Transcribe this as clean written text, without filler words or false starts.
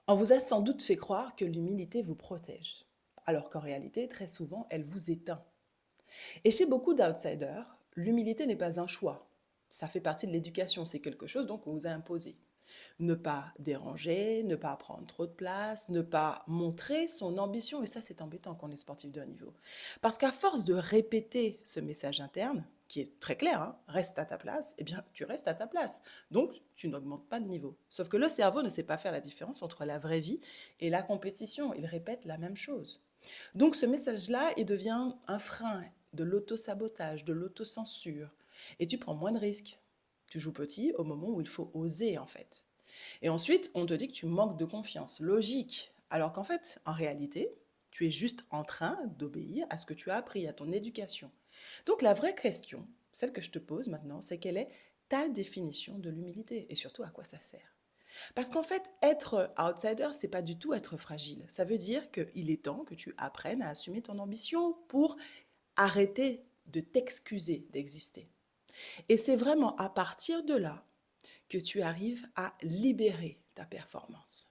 On vous a sans doute fait croire que l'humilité vous protège, alors qu'en réalité, très souvent, elle vous éteint. Et chez beaucoup d'outsiders, l'humilité n'est pas un choix. Ça fait partie de l'éducation, c'est quelque chose donc qu'on vous a imposé. Ne pas déranger, ne pas prendre trop de place, ne pas montrer son ambition. Et ça, c'est embêtant quand on est sportif de haut niveau. Parce qu'à force de répéter ce message interne, qui est très clair, hein, reste à ta place, eh bien, tu restes à ta place. Donc, tu n'augmentes pas de niveau. Sauf que le cerveau ne sait pas faire la différence entre la vraie vie et la compétition. Il répète la même chose. Donc, ce message-là, il devient un frein de l'auto-sabotage, de l'autocensure. Et tu prends moins de risques. Tu joues petit au moment où il faut oser, en fait. Et ensuite, on te dit que tu manques de confiance. Logique. Alors qu'en fait, en réalité, tu es juste en train d'obéir à ce que tu as appris, à ton éducation. Donc la vraie question, celle que je te pose maintenant, c'est quelle est ta définition de l'humilité et surtout à quoi ça sert. Parce qu'en fait, être outsider, c'est pas du tout être fragile. Ça veut dire qu'il est temps que tu apprennes à assumer ton ambition pour arrêter de t'excuser d'exister. Et c'est vraiment à partir de là que tu arrives à libérer ta performance.